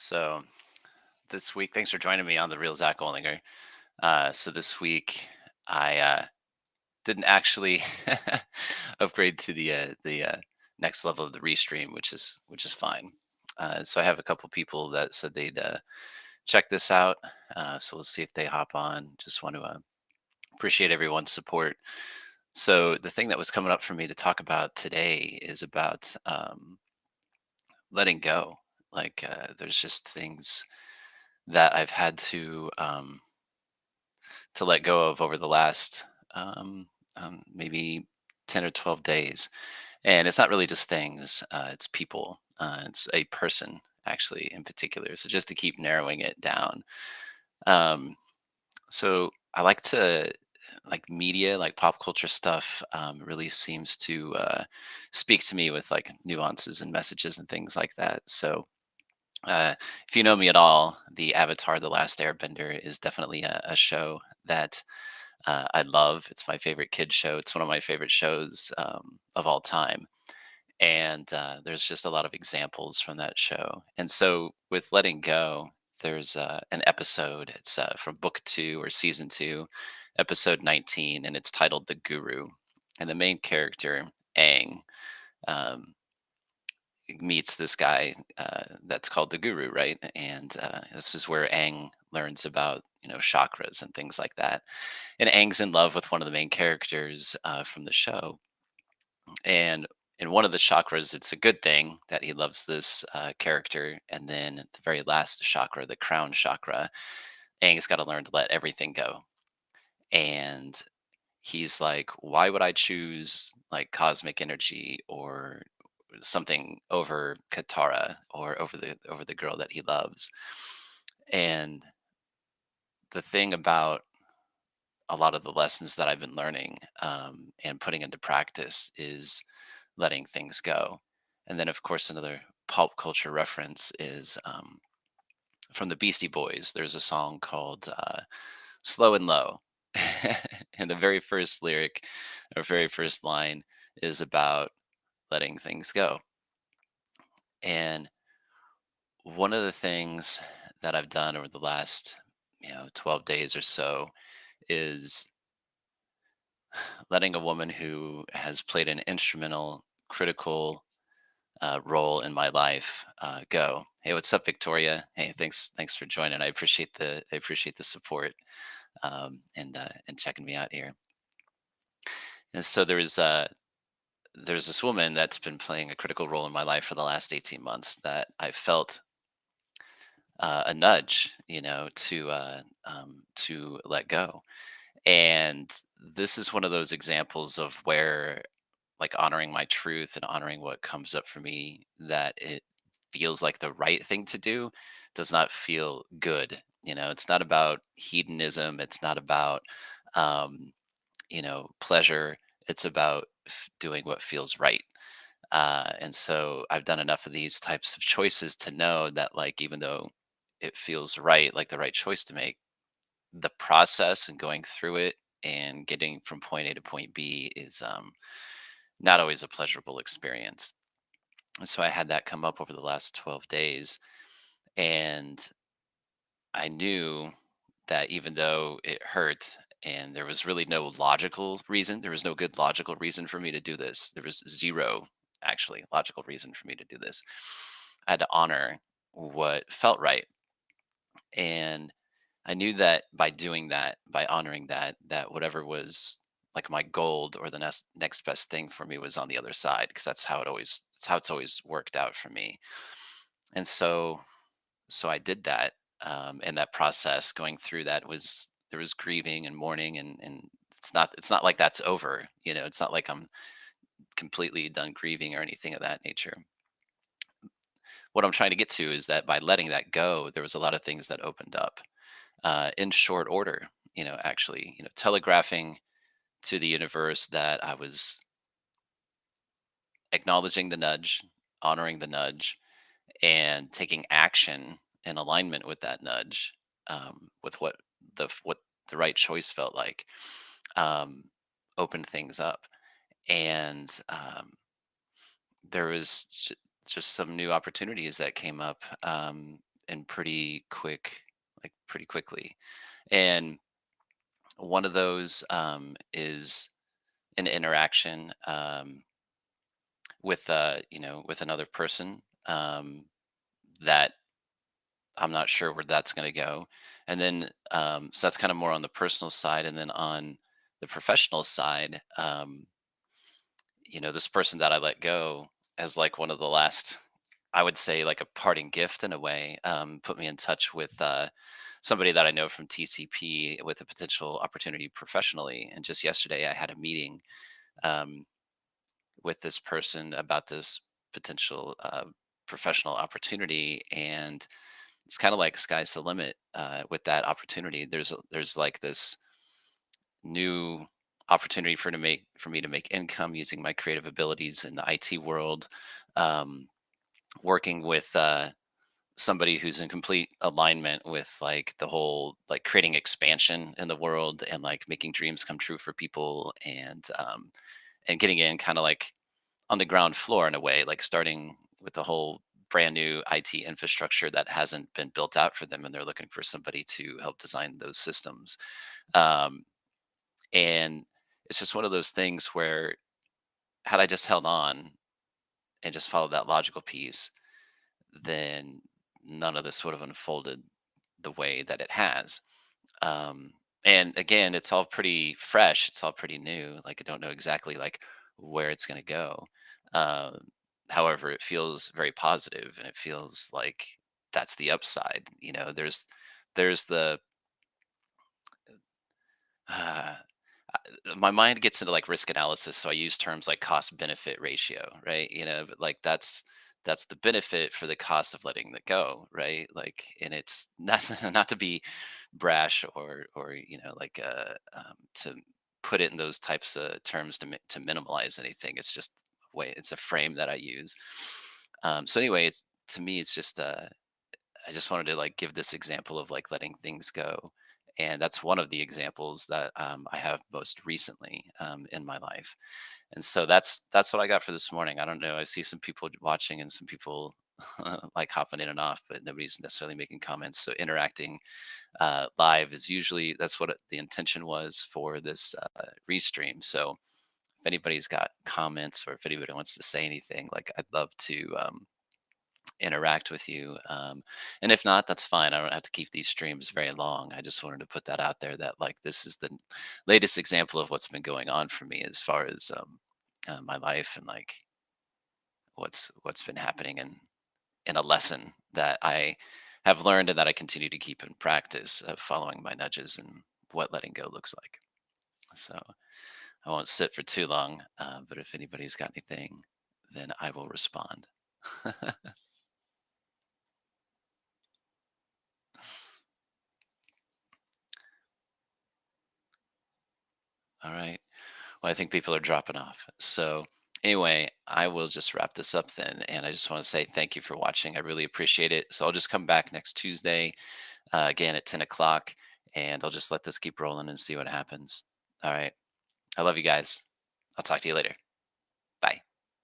So this week, thanks for joining me on the Real Zack Olinger. So this week, I didn't actually upgrade to the next level of the restream, which is fine. So I have a couple people that said they'd check this out. So we'll see if they hop on. Just want to appreciate everyone's support. So the thing that was coming up for me to talk about today is about letting go. There's just things that I've had to let go of over the last um, maybe 10 or 12 days. And it's not really just things, it's people, it's a person actually in particular. So just to keep narrowing it down. Um, so I like to, like media, like pop culture stuff, really seems to speak to me with like nuances and messages and things like that. So uh, if you know me at all, the Avatar: The Last Airbender is definitely a show that I love. It's my favorite kid show. It's one of my favorite shows of all time. And there's just a lot of examples from that show. And so with letting go, there's an episode. It's from book two or season two, episode 19, and it's titled The Guru. And the main character, Aang, um, meets this guy that's called the Guru, right? And this is where Aang learns about chakras and things like that. And Aang's in love with one of the main characters from the show. And in one of the chakras, it's a good thing that he loves this character. And then the very last chakra, the crown chakra, Aang's got to learn to let everything go. And he's like, why would I choose like cosmic energy or something over Katara or over the girl that he loves? And the thing about a lot of the lessons that I've been learning and putting into practice is letting things go. And then, of course, another pop culture reference is from the Beastie Boys. There's a song called Slow and Low. And the very first lyric or very first line is about letting things go. And one of the things that I've done over the last 12 days or so is letting a woman who has played an instrumental, critical role in my life go. Hey, what's up, Victoria? Hey, thanks for joining. I appreciate the support and checking me out here. And so there's this woman that's been playing a critical role in my life for the last 18 months that I felt a nudge, to let go. And this is one of those examples of where like honoring my truth and honoring what comes up for me, that it feels like the right thing to do does not feel good. It's not about hedonism. It's not about, um, pleasure. It's about doing what feels right. And so I've done enough of these types of choices to know that, like, even though it feels right, like the right choice to make, the process and going through it and getting from point A to point B is not always a pleasurable experience. And so I had that come up over the last 12 days. And I knew that even though it hurt and there was really no logical reason, there was no good logical reason for me to do this. There was zero actually logical reason for me to do this. I had to honor what felt right. And I knew that by doing that, by honoring that, that whatever was like my gold or the next best thing for me was on the other side, because that's how it's always worked out for me. And so I did that, and that process going through that was, there was grieving and mourning, and it's not like that's over. It's not like I'm completely done grieving or anything of that nature. What I'm trying to get to is that by letting that go, there was a lot of things that opened up in short order. Actually, telegraphing to the universe that I was acknowledging the nudge, honoring the nudge, and taking action in alignment with that nudge, with what the right choice felt like, um, opened things up. And there was just some new opportunities that came up, and pretty quickly. And one of those is an interaction with with another person that I'm not sure where that's going to go. And then so that's kind of more on the personal side, and then on the professional side, this person that I let go as like one of the last, I would say like a parting gift in a way, put me in touch with somebody that I know from TCP with a potential opportunity professionally. And just yesterday, I had a meeting um, with this person about this potential professional opportunity, and it's kind of like sky's the limit with that opportunity. There's like this new opportunity for me to make income using my creative abilities in the IT world, um, working with somebody who's in complete alignment with like the whole like creating expansion in the world and like making dreams come true for people, and getting in kind of like on the ground floor in a way, like starting with the whole brand new IT infrastructure that hasn't been built out for them, and they're looking for somebody to help design those systems. Um, and it's just one of those things where had I just held on and just followed that logical piece, then none of this would have unfolded the way that it has. Um, and again, it's all pretty fresh. It's all pretty new. Like I don't know exactly like where it's going to go. Um, However, it feels very positive, and it feels like that's the upside. There's the uh, my mind gets into like risk analysis, so I use terms like cost benefit ratio, right? But like that's the benefit for the cost of letting it go, right? Like, and it's not not to be brash or like to put it in those types of terms to minimalize anything. It's just way it's a frame that I use. So anyway, it's to me, it's just I just wanted to like give this example of like letting things go, and that's one of the examples that I have most recently in my life. And so that's what I got for this morning. I don't know. I see some people watching and some people like hopping in and off, but nobody's necessarily making comments. So interacting live is usually that's what the intention was for this restream. So if anybody's got comments or if anybody wants to say anything, like I'd love to. Interact with you. And if not, that's fine. I don't have to keep these streams very long. I just wanted to put that out there that like this is the latest example of what's been going on for me as far as my life and like what's been happening in a lesson that I have learned and that I continue to keep in practice of following my nudges and what letting go looks like. So I won't sit for too long, but if anybody's got anything, then I will respond. All right. Well, I think people are dropping off. So, anyway, I will just wrap this up then. And I just want to say thank you for watching. I really appreciate it. So, I'll just come back next Tuesday, again at 10 o'clock, and I'll just let this keep rolling and see what happens. All right. I love you guys. I'll talk to you later. Bye.